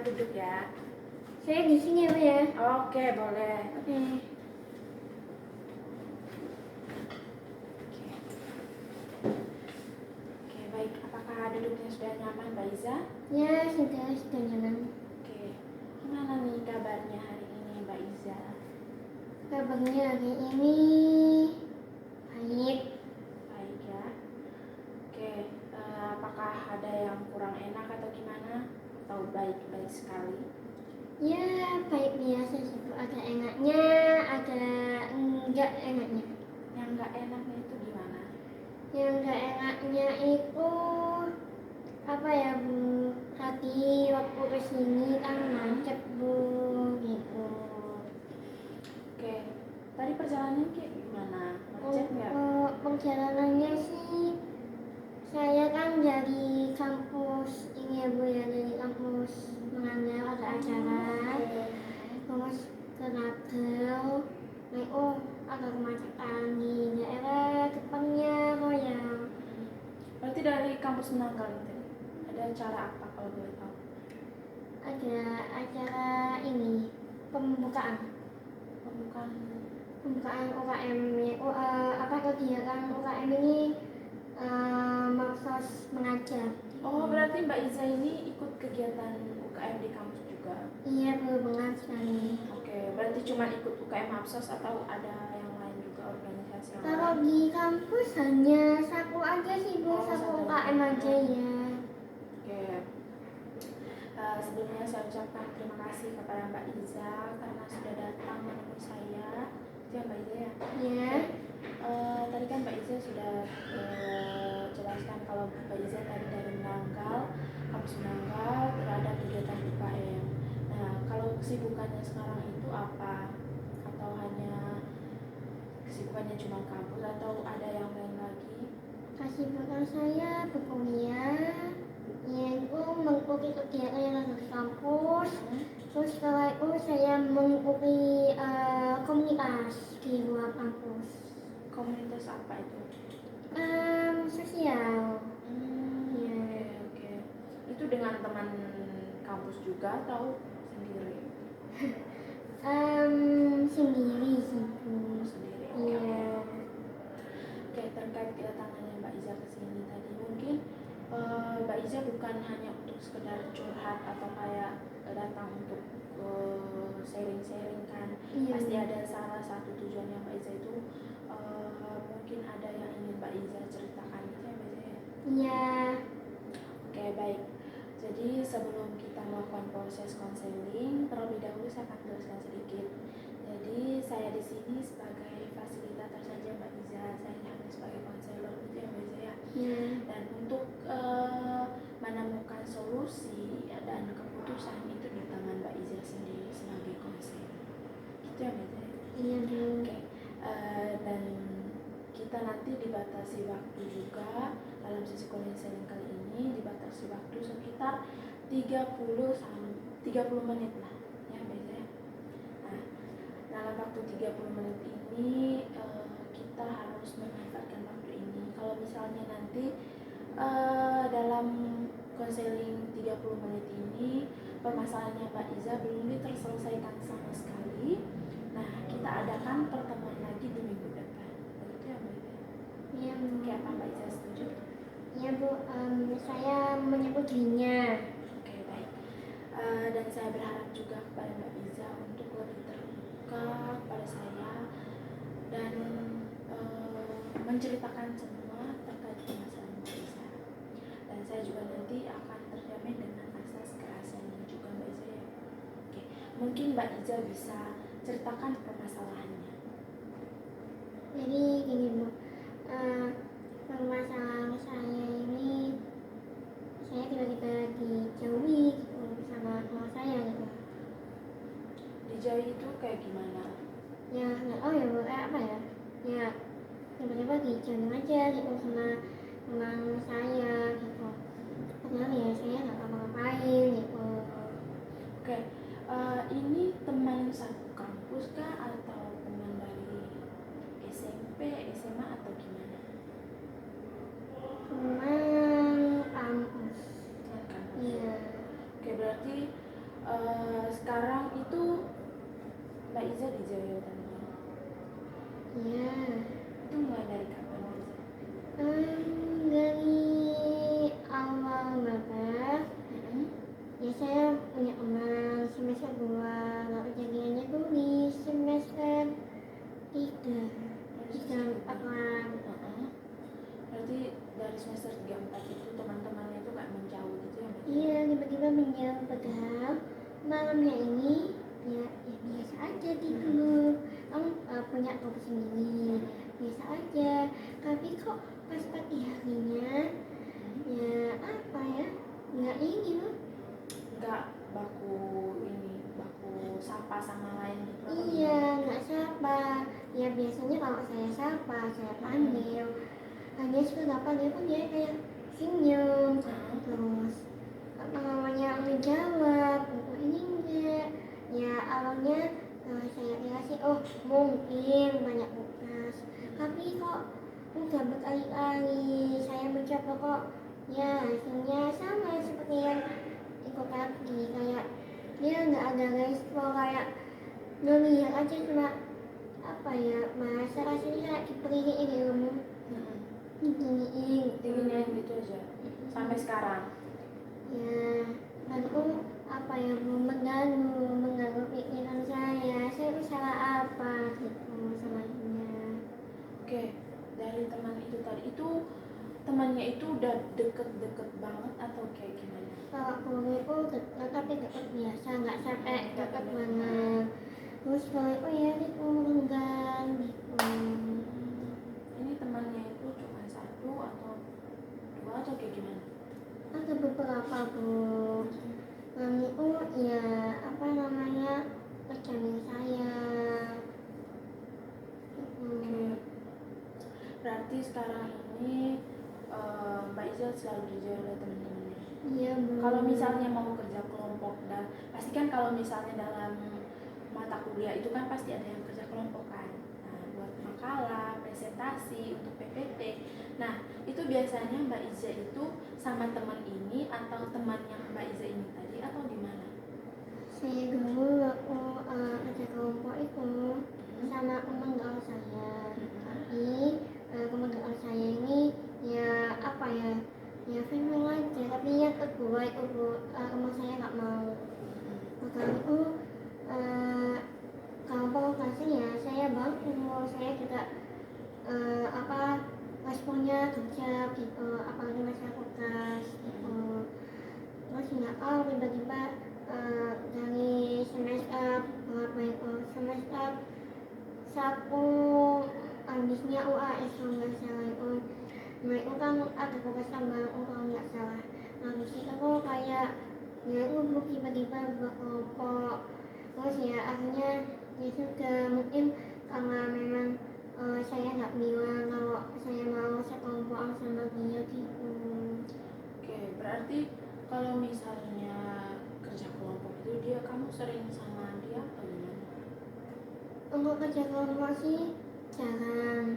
duduk ya. Saya di sini ya, Bu ya. Oke, boleh. Oke. Oke, baik. Apakah duduknya sudah nyaman, Mbak Iza? Ya, sudah nyaman. Oke. Gimana nih kabarnya hari ini, Mbak Iza? Kabarnya hari ini baik. Baik ya. Oke, apakah ada yang kurang enak atau gimana? Atau baik-baik sekali? Ya, baik biasa sih, Bu. Ada enaknya, ada enggak enaknya. Yang nggak enaknya itu gimana? Yang enggak enaknya itu apa ya, Bu? Tadi waktu kesini kan macet, Bu, gitu. Oke, tadi perjalanannya kayak gimana? Macet nggak? Perjalanannya sih, saya kan dari kampus ini ya, Bu ya, dari kampus mengambil ada acara. Terus ke Nagel, ada kemacetan di daerah depannya Royal. Berarti dari kampus Menanggal itu ada acara apa kalau boleh tahu? Ada acara ini pembukaan UKM ya. Apa kegiatan UKM ini maksos mengajar. Oh, berarti Mbak Iza ini ikut kegiatan UKM di kampus juga? Iya, benar sekali. Oke, berarti cuma ikut UKM Hapsos atau ada yang lain juga, organisasi yang Kalau lain? di kampus hanya satu aja sih, Bu, Oh, satu satu. UKM aja ya. Oke. Sebelumnya saya ucapkan terima kasih kepada Mbak Iza karena sudah datang menemui saya. Itu ya Mbak Iza ya? Ya. Tadi kan Mbak Iza sudah jelaskan kalau Mbak Iza tadi dari Menanggal, kampus Menanggal, terhadap kegiatan UKM. Nah, kalau kesibukannya sekarang itu apa? Atau hanya kesibukannya cuma kampus atau ada yang lain lagi? Kesibukan saya berkuliah, yaitu mengikuti kegiatan yang ada di kampus. Terus setelah itu saya mengikuti komunitas di luar kampus. Komunitas apa itu? Sosial. Ya. Oke. Itu dengan teman kampus juga atau sendiri? Sendiri sih, Bu. Sendiri. Iya. Oke, terkait kedatangannya Mbak Iza ke sini tadi, mungkin Mbak Iza bukan hanya untuk sekedar curhat atau kayak datang untuk sharing-sharing kan. Iya. Pasti ada salah satu tujuannya Mbak Iza itu mungkin ada yang ingin Mbak Iza ceritakan gitu ya Mbak Iza ya? Iya. Oke, baik. Jadi sebelum kita melakukan proses konseling, terlebih dahulu saya akan jelaskan sedikit. Jadi saya di sini sebagai fasilitator saja Mbak Iza, saya hanya sebagai konselor gitu ya Mbak Iza ya. Iya. Dan untuk menemukan solusi dan keputusan itu di tangan Mbak Iza sendiri sebagai konselor. Gitu ya Mbak Iza. Iya, Bu. Oke. Dan kita nanti dibatasi waktu juga dalam sesi konseling kali ini, dibatasi waktu sekitar 30 menit lah ya Mbak Iza. Nah, dalam waktu 30 menit ini kita harus memanfaatkan waktu ini. Kalau misalnya nanti dalam konseling 30 menit ini permasalahannya Mbak Iza belum terselesaikan sama sekali, nah kita adakan pertemuan lagi di minggu depan. Begitu ya Mbak Iza? Iya, Bu. Oke, apa Mbak Iza setuju? Iya, Bu. Saya menyetujuinya. Oke, baik. Dan saya berharap juga kepada Mbak Iza untuk lebih terbuka kepada saya dan menceritakan semua terkait permasalahan Mbak Iza. Dan saya juga nanti akan terjamin dengan asas kerahasiaan juga Mbak Iza ya. Oke, mungkin Mbak Iza bisa ceritakan permasalahannya. Jadi gini, Bu. Permasalahan saya ini, saya tiba-tiba dijauhi gitu sama teman saya gitu. Dijauhi itu kayak gimana? Ya nggak tahu ya, Bu, apa ya, ya tiba-tiba dijauhin aja gitu sama teman saya gitu. Padahal ya saya nggak ngapa-ngapain gitu. Oke, ini teman satu kampus kah atau teman dari SMP, SMA berarti dari semester 3 4 itu teman-temannya itu kayak menjauh gitu ya Mbak? Iya, tiba-tiba menjauh padahal malamnya ini ya biasa aja tidur. Kamu punya tugas sendiri, biasa aja. Tapi kok pas pagi harinya ya apa ya? Nggak ini loh. Nggak baku sapa sama lain gitu atau Iya, gimana? nggak sapa. Ya biasanya kalau saya sapa, saya panggil. Hanya sudah panggil pun dia kayak senyum. Terus apa namanya menjawab untuk ini enggak. Ya awalnya saya kira sih oh mungkin banyak tugas. Tapi kok udah berkali-kali saya mencoba kok ya hasilnya sama seperti yang ikut tadi kayak dia nggak ada respon kayak ngelihat aja cuma apa ya masa rasanya kayak diberiin ilmu diginiin Tingginya gitu aja sampai sekarang. ya lalu apa ya mengganggu pikiran saya itu salah apa gitu salahnya. Oke, dari teman itu tadi itu temannya itu udah deket-deket banget atau kayak gimana? Kalau guru itu dekat tapi dekat biasa nggak sampai dekat banget. Terus kalau itu ya itu renggang gitu. Ini temannya itu cuma satu atau dua atau kayak gimana? Ada beberapa bu. Itu ya apa namanya rekening saya. Oke. Berarti sekarang ini Mbak Iza selalu dijauh oleh teman-temannya. Iya bu. Kalau misalnya mau kerja kelompok dan pasti kan kalau misalnya dalam mata kuliah itu kan pasti ada yang kerja kelompok kan. Nah, buat makalah, presentasi untuk PPT. Nah, itu biasanya Mbak Iza itu sama teman ini atau teman yang Mbak Iza ini tadi atau gimana? Saya dulu waktu kerja kelompok itu sama teman gaul saya. Tapi teman gaul saya ini ya apa ya family aja. Tapi yang kedua itu teman saya nggak mau. Makanya itu kalau provokasi ya saya bantu. Saya juga apa responnya kerja gitu. Apalagi masa tugas gitu. Terus nggak tahu tiba-tiba dari semester berapa itu semester satu habisnya UAS kalau nggak salah itu mereka kan ada tugas tambahan kalau nggak salah. Nah di situ kok kayak ya itu tiba-tiba berkelompok. Terus ya akhirnya ya sudah mungkin karena memang saya nggak bilang kalau saya mau sekelompok sama dia gitu. Oke, berarti kalau misalnya kerja kelompok itu kamu sering sama dia atau gimana? Untuk kerja kelompok sih jarang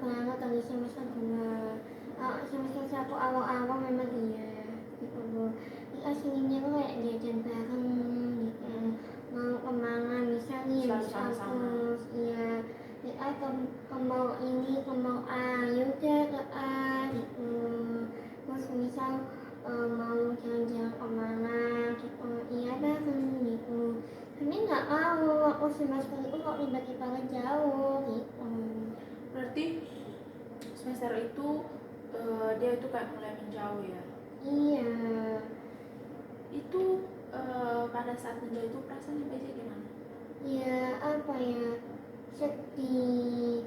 banget dari semester 2. Semester 1 awal-awal memang iya gitu bu. Aslinya kok kayak jajan bareng gitu. Mau kemana misalnya Selalu habis sama-sama. kampus iya ya ke mall ini ke mall A yaudah ke A gitu. Terus misal mau jalan-jalan kemana gitu iya bareng gitu. Tapi nggak tahu aku semester itu kok tiba-tiba ngejauh gitu. Berarti semester itu dia itu kayak mulai menjauh ya. Iya. Itu pada saat menjauh itu perasaannya Mbak Iza gimana? Ya apa ya sedih.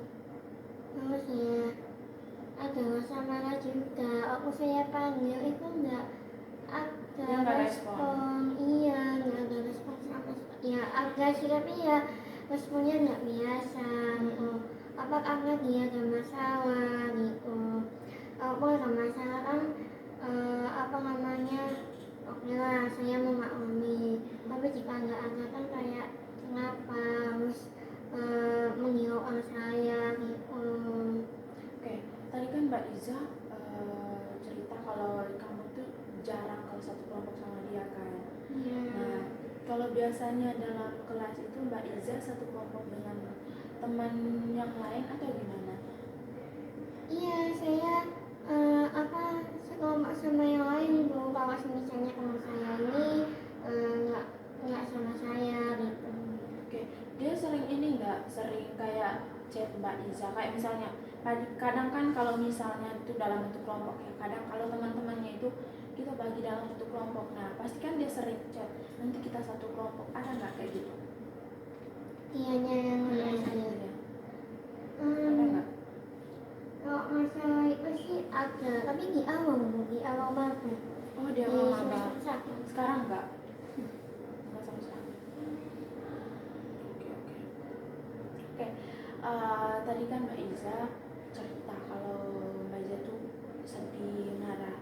Terus ya ada rasa marah juga. Aku saya panggil itu nggak ada Dia nggak respon. Iya nggak ada respon sama sekali. Ya agak sih tapi ya responnya nggak biasa gitu. Apa karena dia ada masalah gitu. Aku ada masalah kan apa namanya oke lah saya memaklumi. Tapi jika nggak ada kan kayak kenapa harus menghiraukan saya gitu. Oke, tadi kan Mbak Iza cerita kalau kamu tuh jarang kalau satu kelompok sama dia kan. Iya. Nah, kalau biasanya dalam kelas itu Mbak Iza satu kelompok dengan teman yang lain atau gimana? Iya saya apa sekelompok sama yang lain bu. Kalau misalnya teman saya ini nggak sama saya gitu. Oke, dia sering ini nggak sering kayak chat Mbak Iza kayak misalnya kadang kan kalau misalnya itu dalam bentuk kelompok ya, kadang kalau teman-temannya itu kita bagi dalam bentuk kelompok, nah pasti kan dia sering chat, nanti kita satu kelompok, ada nggak kayak gitu? Dianya yang mana saya? Ada Hmm, nggak? kalau masalah itu sih ada, tapi di awal banget. Oh dia Di mau maba, semester satu. sekarang nggak sama sekali. Oke oke oke. Tadi kan Mbak Iza cerita kalau Mbak Iza tuh sedih, marah.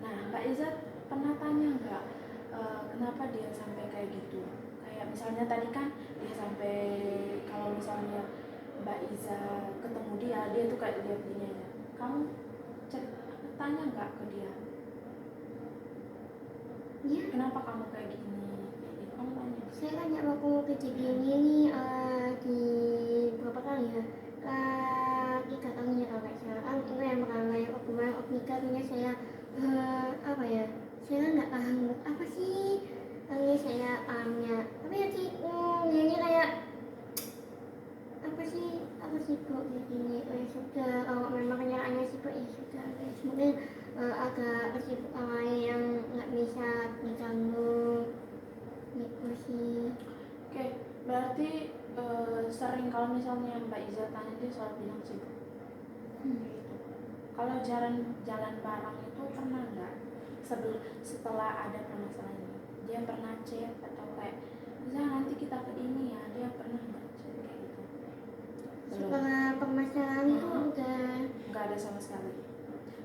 Nah Mbak Iza pernah tanya nggak kenapa dia sampai kayak gitu? Kayak misalnya tadi kan dia sampai, kalau misalnya Mbak Iza ketemu dia tuh kayak lihat gini aja. Kamu tanya nggak ke dia? Ya, Kenapa kamu kayak gini? Kamu tanya? saya tanya waktu kejadian ini di berapa kali ya? 3 kali ya kalau nggak salah. Kan itu yang pertama, yang kedua, yang ketiga kayaknya saya apa ya? Saya nggak paham apa sih? Kayaknya saya pahamnya. Tapi nanti kayaknya kayak apa sih kok begini? Oh ya sudah, kalau memang kenyataannya sih kok ya sudah. Guys. Mungkin agak kesibukan lain yang nggak bisa diganggu. Gitu sih. Oke, berarti sering kalau misalnya Mbak Iza tanya dia selalu bilang sibuk. Gitu. Kalau jalan bareng itu pernah nggak setelah ada permasalahan ini? Dia pernah chat atau kayak, Iza nanti kita ke ini ya, dia pernah nggak chat kayak gitu? Belum. Setelah permasalahan itu udah Nggak ada sama sekali.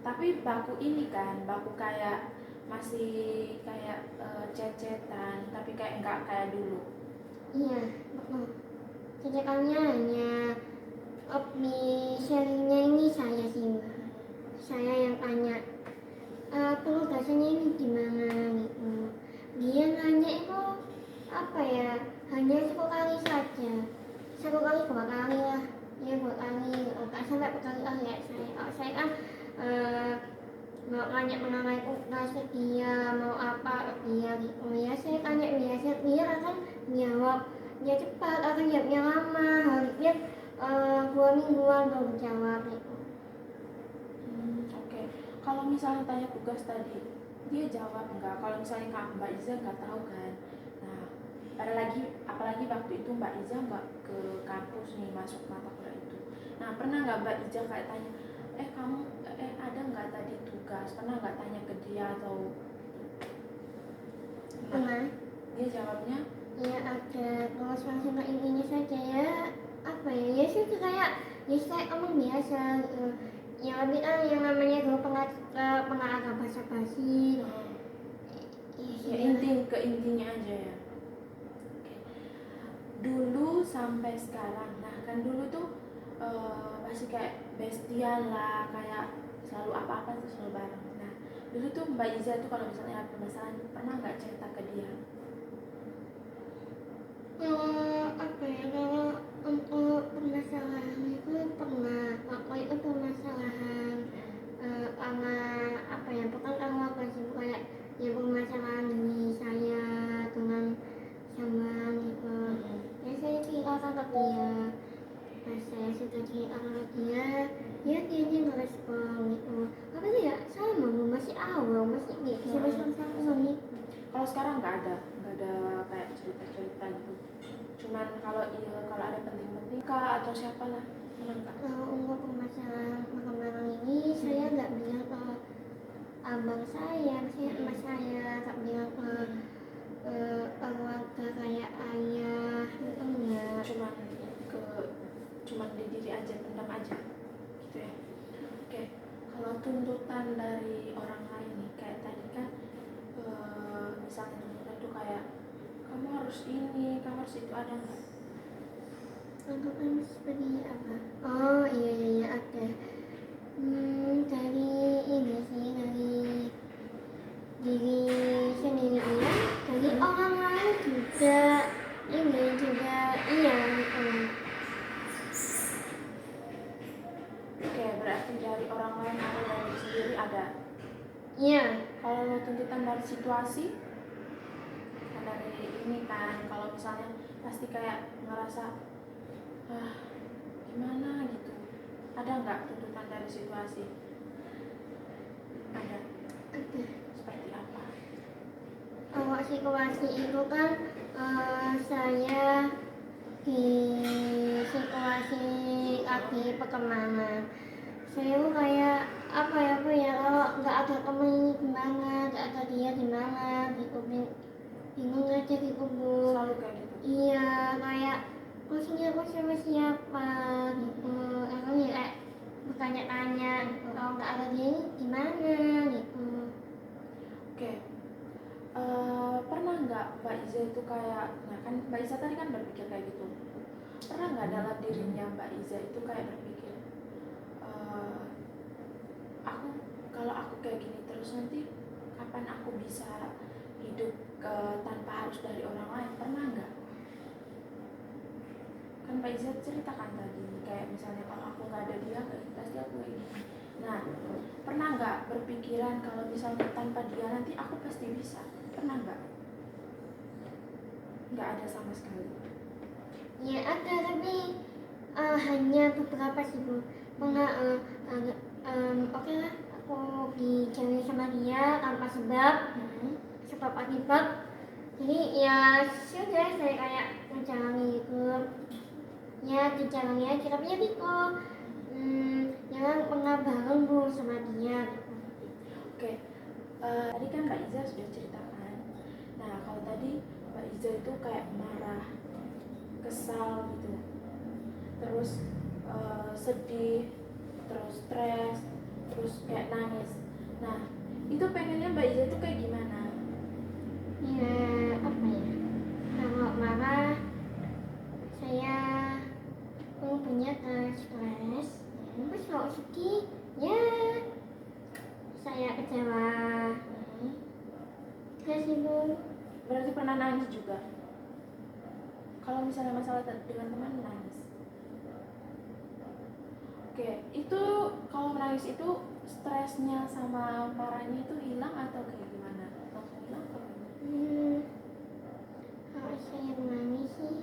Tapi baku ini kan, baku kayak masih kayak chat-chatan, tapi kayak nggak kayak dulu. iya betul. Ceritanya hanya sharingnya ini saya sih Mbak. Saya yang tanya penugasannya ini gimana gitu. Dia nanya itu apa ya, hanya 1 kali saja, 1 kali 2 kali lah, ya 2 kali, nggak sampai berkali-kali ya saya kan mau tanya mengenai tugas dia mau apa dia gitu ya, saya tanya dia akan jawab dia cepat, akan jawabnya lama, harusnya 2 mingguan baru jawab gitu. Oke. Kalau misalnya tanya tugas tadi, dia jawab enggak? Kalau misalnya Kak Mbak Iza nggak tahu kan. Nah, apalagi waktu itu Mbak Iza nggak ke kampus nih, masuk mata kuliah itu. Nah, pernah nggak Mbak Iza kayak tanya, kamu ada nggak tadi tugas? Pernah nggak tanya ke dia atau? Pernah. Dia jawabnya, Ya ada, kalau sama intinya saja ya apa ya, ya sih kayak ya saya omong biasa gitu. Yang lebih kan yang namanya dulu pengarang bahasa basi ya intinya aja ya. Oke. Dulu sampai sekarang, nah kan dulu tuh masih kayak bestian lah, kayak selalu apa-apa tuh selalu bareng. Nah dulu tuh Mbak Iza tuh kalau misalnya ada permasalahan pernah nggak cerita ke dia? apa ya, kalau untuk permasalahan itu pernah waktu itu permasalahan karena apa ya, bukan karena apa sih, kayak ya permasalahan dari saya dengan sama gitu. Ya saya ceritakan ke dia, pas saya sudah ceritakan ke dia, ya dia nggak respon gitu. Apa sih ya, sama masih awal, masih gitu, semester satu gitu. Kalau sekarang nggak ada kayak cerita-cerita gitu. Cuman kalau ada penting-penting kak atau siapa lah, pernah nggak? Untuk permasalahan perkembangan ini saya nggak bilang ke abang saya emas saya, nggak bilang ke keluarga kayak ayah itu enggak. Cuman di diri aja, pendam aja gitu ya. Oke, kalau tuntutan dari orang lain nih kayak tadi kan, misalnya tuntutan tuh kayak kamu harus ini, kamu harus itu, ada nggak? Tuntutan seperti apa? Oh iya ada. Dari ini sih, dari diri sendiri ya, dari orang lain juga, ini juga iya gitu. Oke, berarti dari orang lain atau dari diri sendiri ada. Iya. Kalau tuntutan dari situasi, kan dari ini kan, kalau misalnya pasti kayak ngerasa gimana gitu, ada nggak tuntutan dari situasi? situasi itu kan saya di situasi lagi perkembangan. Saya tuh kayak apa ya kalau nggak ada temen ini gimana, nggak ada dia gimana gitu, bingung aja gitu Bu. Selalu kayak gitu. Iya, kayak sini aku sama siapa gitu, emang ya kayak bertanya-tanya gitu, kalau nggak ada dia ini gimana gitu. Oke. Pernah nggak Mbak Iza itu kayak, nah kan Mbak Iza tadi kan berpikir kayak gitu. Pernah nggak dalam dirinya Mbak Iza itu kayak berpikir, eh, aku kalau aku kayak gini terus nanti kapan aku bisa hidup tanpa harus dari orang lain? Pernah nggak? Kan Mbak Iza ceritakan tadi kayak misalnya kalau aku nggak ada dia pasti aku kayak gini. Nah, pernah nggak berpikiran kalau misalnya tanpa dia nanti aku pasti bisa? Pernah nggak? Nggak ada sama sekali. Ya ada, tapi hanya beberapa sih Bu. Pernah oke lah aku dijauhi sama dia tanpa sebab akibat. Jadi ya sudah saya kayak menjalani itu, ya dijalani aja, tapi ya gitu jangan pernah bareng Bu sama dia gitu. Oke, tadi kan Mbak Iza sudah ceritakan. Nah, kalau tadi Mbak Iza itu kayak marah, kesal gitu, terus sedih, terus stres, terus kayak nangis. Nah, itu pengennya Mbak Iza itu kayak gimana? Ya apa ya, kalau marah saya punya stres, terus kalau sedih ya saya kecewa. Kasih Bu. Berarti pernah nangis juga? Kalau misalnya masalah dengan teman nangis. Oke, itu kalau menangis itu stresnya sama marahnya itu hilang atau kayak gimana? Langsung hilang atau gimana? Kalau saya menangis sih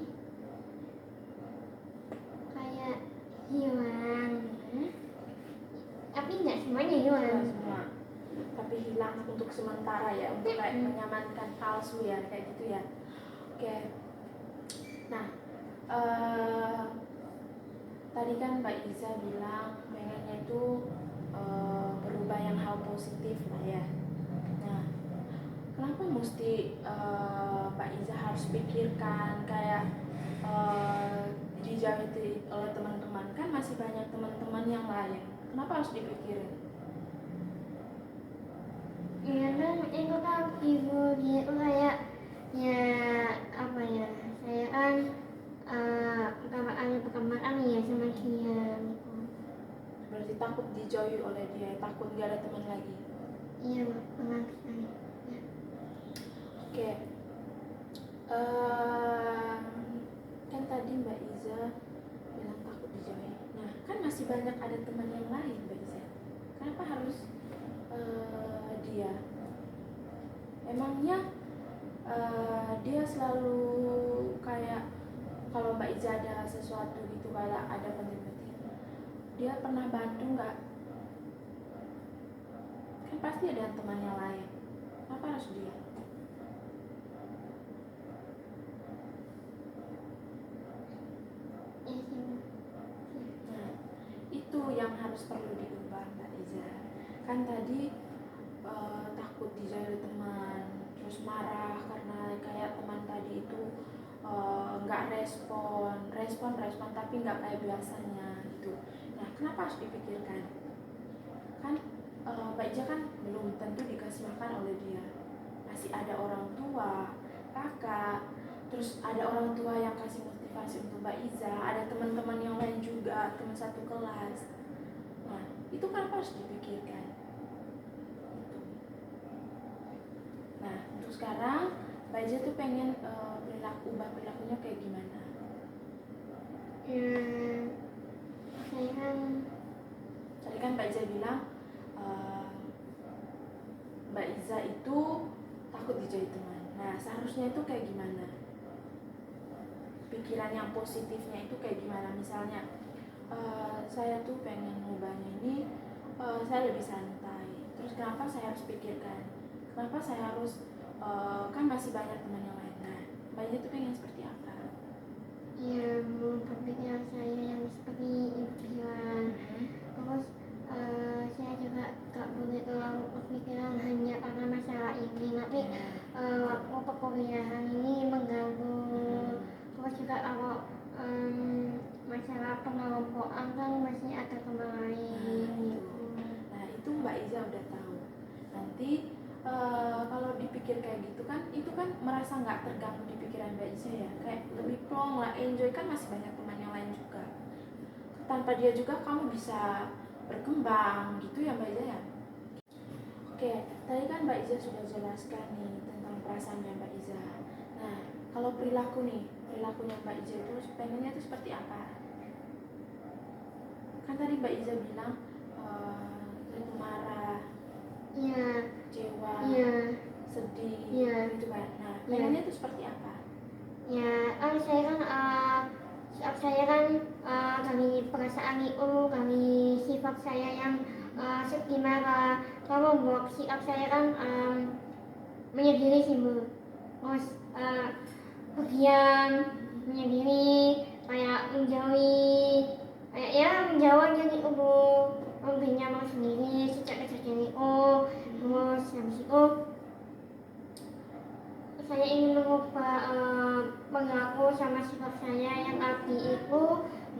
kayak hilang, tapi nggak semuanya hilang. Hilang semua, tapi hilang untuk sementara ya, untuk kayak menyamankan palsu ya, kayak gitu ya. Oke. Nah, tadi kan Mbak Iza bilang pengennya itu berubah yang hal positif lah ya. Nah, kenapa mesti Mbak Iza harus pikirkan kayak dijauhi oleh teman-teman? Kan masih banyak teman-teman yang lain. Kenapa harus dipikirin? Ya kan itu kan ibu dia tuh kayak ya apa ya, saya kan perkembangan ya sama dia gitu. Berarti takut dijauhi oleh dia, takut gak ada teman lagi. Iya banget sekali. Oke. Kan tadi Mbak Iza bilang takut dijauhi. Nah, kan masih banyak ada teman yang lain Mbak Iza. Kenapa harus dia? Emangnya dia selalu kayak kalau Mbak Iza ada sesuatu gitu, kayak ada penting-penting, dia pernah bantu nggak? Kan pasti ada temannya lain. Kenapa harus dia? Nah, itu yang harus perlu diubah Mbak Iza. Kan tadi takut dijauhi teman, terus marah karena kayak teman tadi itu nggak respon tapi nggak kayak biasanya gitu. Nah, kenapa harus dipikirkan? Kan Mbak Iza kan belum tentu dikasih makan oleh dia, masih ada orang tua, kakak, terus ada orang tua yang kasih motivasi untuk Mbak Iza, ada teman-teman yang lain juga, teman satu kelas. Nah, itu kenapa harus dipikirkan? Nah, untuk sekarang Mbak Iza tuh pengen ubah perilakunya kayak gimana? Saya kan Tadi kan Mbak Iza bilang Mbak Iza itu takut dijauhi teman. Nah, seharusnya itu kayak gimana? Pikiran yang positifnya itu kayak gimana? Misalnya saya tuh pengen ngubahnya ini, saya lebih santai. Terus kenapa saya harus pikirkan? Kenapa saya harus kan masih banyak teman yang lain. Nah, Mbak Iza tuh pengen seperti apa? Ya, berpikiran saya yang seperti ibu bilang. Terus saya juga gak boleh terlalu berpikiran hanya karena masalah ini. Nanti waktu perkuliahan ini mengganggu. Terus juga kalau masalah pengelompokan kan masih ada teman lain gitu. Nah, itu Mbak Iza udah tahu. Nanti kalau dipikir kayak gitu kan, itu kan merasa nggak terganggu di pikiran Mbak Iza ya, kayak lebih plong lah, enjoy, kan masih banyak teman yang lain juga. Tanpa dia juga kamu bisa berkembang gitu ya Mbak Iza ya. Oke, tadi kan Mbak Iza sudah jelaskan nih tentang perasaannya Mbak Iza. Nah, kalau perilaku nih, perilakunya Mbak Iza itu pengennya itu seperti apa? Kan tadi Mbak Iza bilang itu marah, Iya, kecewa, iya, sedih, iya. gitu kan. Nah, pengennya itu seperti apa? Ya, saya kan dari perasaan itu, dari sifat saya yang sedih marah. Kalau buat sikap saya kan menyendiri sih Bu. Terus berdiam, menyendiri, kayak menjauhi, kayak ya menjauh jadi Bu. Lebih nyaman sendiri sejak kejadian itu. Terus habis itu saya ingin mengubah perilaku sama sifat saya yang tadi itu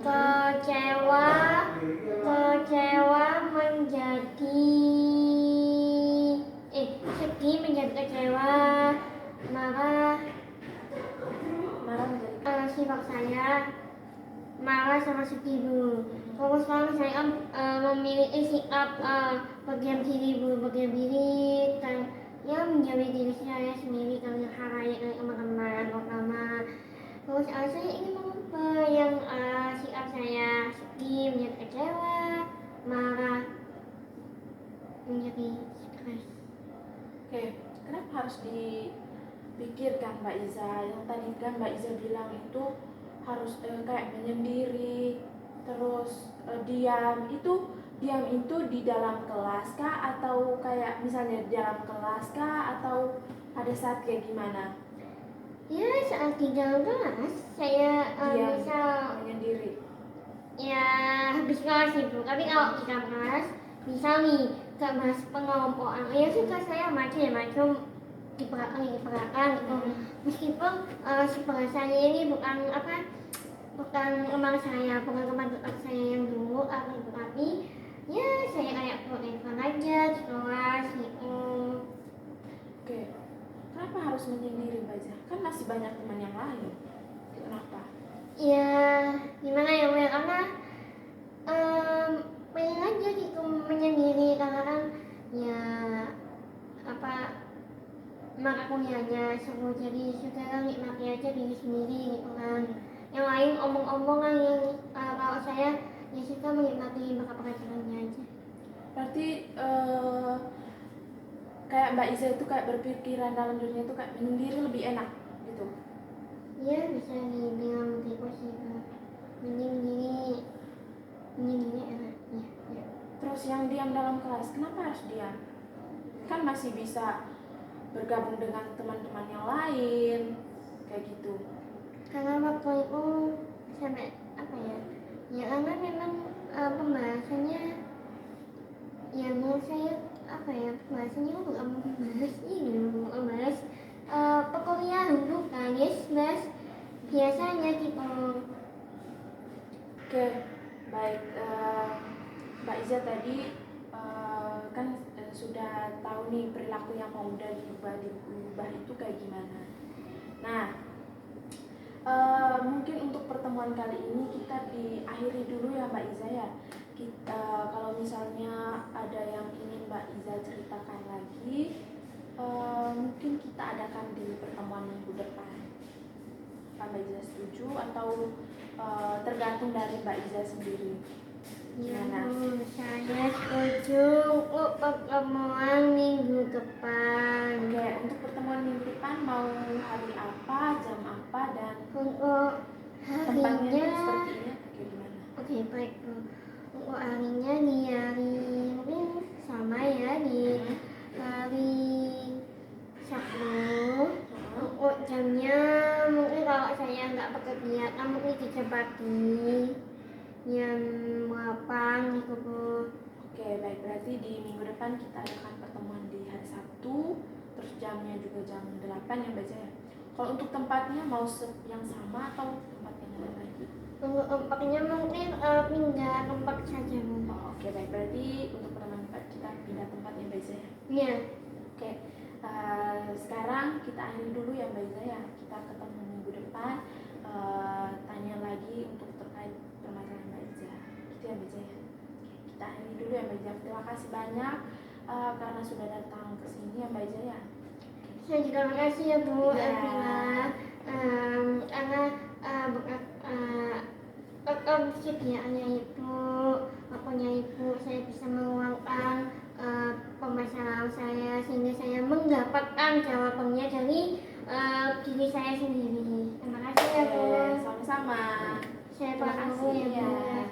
kecewa menjadi sedih menjadi kecewa, marah menjadi sifat saya marah sama sedih Bu. Terus kalau saya memiliki sikap berdiam diri Bu, berdiam diri dan ya menjauhi diri saya sendiri dari halayak dari teman-teman pertama. Terus saya ingin mengubah yang sikap saya sedih menjadi kecewa, marah menjadi stres. Oke, kenapa harus dipikirkan Mbak Iza? Yang tadi kan Mbak Iza bilang itu harus kayak menyendiri, terus diam. Diam itu di dalam kelas kah, atau kayak misalnya di dalam kelas kah, atau pada saat kayak gimana? Ya saat di dalam kelas saya Diam, bisa menyendiri. ya habis kelas itu. Tapi kalau di dalam kelas misal nih gak bahas pengelompokan, ya suka saya macam-macam di belakang gitu. Meskipun sebelah saya ini bukan teman saya, bukan teman dekat saya yang dulu, tapi ya saya kayak forever aja di kelas gitu. Oke, kenapa harus menyendiri Mbak Iza? Kan masih banyak teman yang lain. Kenapa? Ya gimana ya Wel, karena pengen aja gitu menyendiri, karena kan ya maka kuliahnya seru, jadi sekarang nikmati aja diri sendiri gitu kan. Yang lain omong-omongan yang kalau saya ya suka menikmati maka pelajarannya aja. Berarti kayak Mbak Iza itu kayak berpikiran dalam dirinya itu kayak menyendiri lebih enak gitu. Ya bisa dibilang begitu sih Kak. Menyendiri enak ya. Terus yang diam dalam kelas, kenapa harus diam? Kan masih bisa bergabung dengan teman-teman yang lain, kayak gitu. Karena waktu itu sampai ya karena memang pembahasannya ya menurut saya pembahasannya bukan membahas ini, membahas perkuliahan bukan, yes mas biasanya gitu. Oke, baik. Mbak Iza tadi kan sudah tahu nih perilaku yang mau udah diubah itu kayak gimana. Nah, mungkin untuk pertemuan kali ini kita diakhiri dulu ya Mbak Iza ya. Kalau misalnya ada yang ingin Mbak Iza ceritakan lagi, mungkin kita adakan di pertemuan minggu depan. Pak Mbak Iza setuju atau tergantung dari Mbak Iza sendiri? Gimana? Saya setuju untuk pertemuan minggu depan. Oke, untuk pertemuan minggu depan mau hari apa, jam apa, dan Untuk tempatnya harinya seperti ini kayak gimana? oke baik Bu. Untuk harinya di hari mungkin sama ya, di hari Sabtu kamu ini kerja pagi jam 8 gitu Bu. Oke, baik. Berarti di minggu depan kita adakan pertemuan di hari Sabtu, terus jamnya juga jam 8 ya Mbak Zaya. Kalau untuk tempatnya mau yang sama atau tempat yang lain? Untuk tempatnya mungkin pindah tempat saja Bu. Oh, oke, baik. Berarti untuk pertemuan kita pindah tempat ya Mbak Zaya. Iya. Oke, sekarang kita akhiri dulu ya Mbak Zaya. Kita ketemu minggu depan. Tanya lagi untuk terkait permasalahan Mbak Zaya. Gitu ya Mbak Zaya. Kita akhiri dulu ya Mbak Zaya. Terima kasih banyak karena sudah datang ke sini ya Mbak Zaya. Saya juga makasih ya Bu Iya. Elvira. Karena kesediaannya Ibu, waktunya Ibu, saya bisa meluangkan permasalahan saya sehingga saya mendapatkan jawabannya dari diri saya sendiri. Terima kasih ya Bu. Sama-sama. Saya Terima pamit kasih dulu ya Bu. ya.